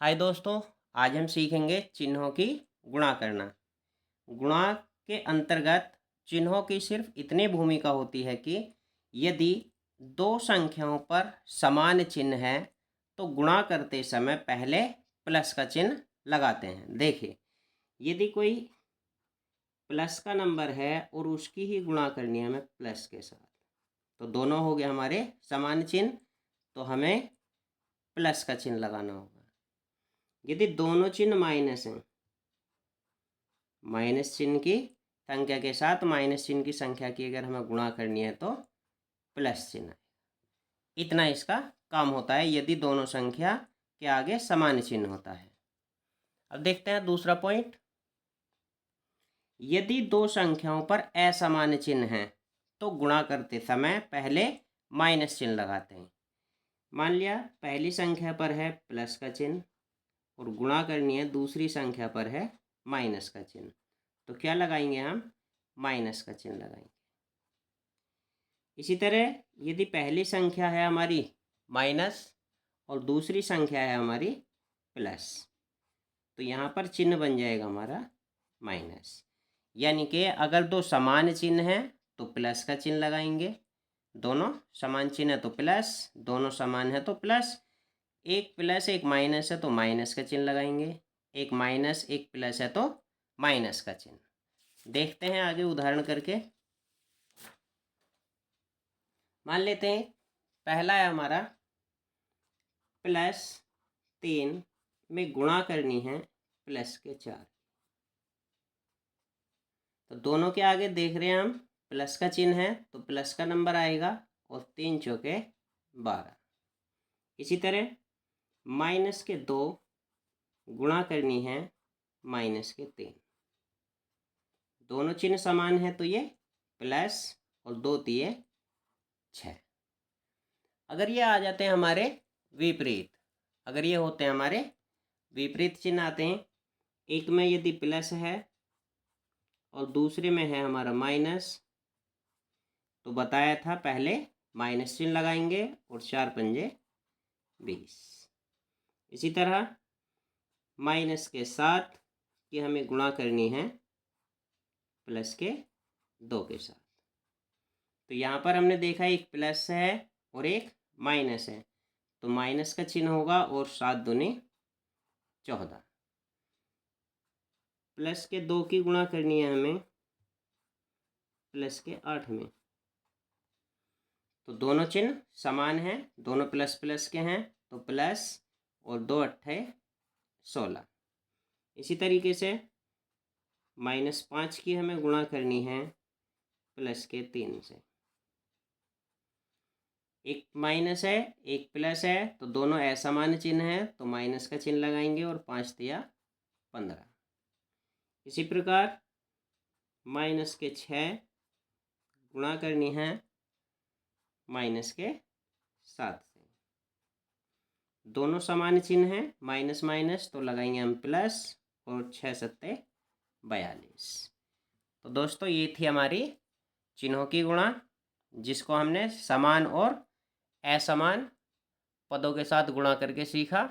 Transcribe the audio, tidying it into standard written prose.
हाय दोस्तों, आज हम सीखेंगे चिन्हों की गुणा करना। गुणा के अंतर्गत चिन्हों की सिर्फ इतनी भूमिका होती है कि यदि दो संख्याओं पर समान चिन्ह है तो गुणा करते समय पहले प्लस का चिन्ह लगाते हैं। देखिए, यदि कोई प्लस का नंबर है और उसकी ही गुणा करनी है हमें प्लस के साथ, तो दोनों हो गए हमारे समान चिन्ह, तो हमें प्लस का चिन्ह लगाना होगा। यदि दोनों चिन्ह माइनस हैं, माइनस चिन्ह की संख्या के साथ माइनस चिन्ह की संख्या की अगर हमें गुणा करनी है तो प्लस चिन्ह है। इतना इसका काम होता है यदि दोनों संख्या के आगे समान चिन्ह होता है। अब देखते हैं दूसरा पॉइंट। यदि दो संख्याओं पर असमान चिन्ह हैं तो गुणा करते समय पहले माइनस चिन्ह लगाते हैं। मान लिया पहली संख्या पर है प्लस का चिन्ह और गुणा करनी है दूसरी संख्या पर है माइनस का चिन्ह, तो क्या लगाएंगे हम? माइनस का चिन्ह लगाएंगे। इसी तरह यदि पहली संख्या है हमारी माइनस और दूसरी संख्या है हमारी प्लस, तो यहाँ पर चिन्ह बन जाएगा हमारा माइनस। यानी कि अगर दो समान चिन्ह हैं तो प्लस का चिन्ह लगाएंगे, दोनों समान चिन्ह है तो प्लस, दोनों समान है तो प्लस। एक प्लस एक माइनस है तो माइनस का चिन्ह लगाएंगे, एक माइनस एक प्लस है तो माइनस का चिन्ह। देखते हैं आगे उदाहरण करके। मान लेते हैं पहला है हमारा +3 में गुणा करनी है +4। तो दोनों के आगे देख रहे हैं हम प्लस का चिन्ह है तो प्लस का नंबर आएगा और 3 चौके 12। इसी तरह -2 गुणा करनी है -3। दोनों चिन्ह समान है तो ये प्लस और 2 तिये 6। अगर ये आ जाते हैं हमारे विपरीत, अगर ये होते हैं हमारे विपरीत चिन्ह आते हैं, एक में यदि प्लस है और दूसरे में है हमारा माइनस, तो बताया था पहले माइनस चिन्ह लगाएंगे और 4 पंजे 20। इसी तरह माइनस के साथ की हमें गुणा करनी है प्लस के 2 के साथ। तो यहाँ पर हमने देखा एक प्लस है और एक माइनस है, तो माइनस का चिन्ह होगा और 7 दूनी 14। प्लस के 2 की गुणा करनी है हमें प्लस के 8 में, तो दोनों चिन्ह समान हैं, दोनों प्लस प्लस के हैं, तो प्लस और 2 8 16। इसी तरीके से -5 की हमें गुणा करनी है प्लस के 3 से। एक माइनस है एक प्लस है तो दोनों असमान चिन्ह है तो माइनस का चिन्ह लगाएंगे और 5 तिया 15। इसी प्रकार -6 गुणा करनी है -7 से। दोनों समान चिन्ह हैं, माइनस माइनस, तो लगाएंगे हम प्लस और 6 7 42। तो दोस्तों ये थी हमारी चिन्हों की गुणा, जिसको हमने समान और असमान पदों के साथ गुणा करके सीखा।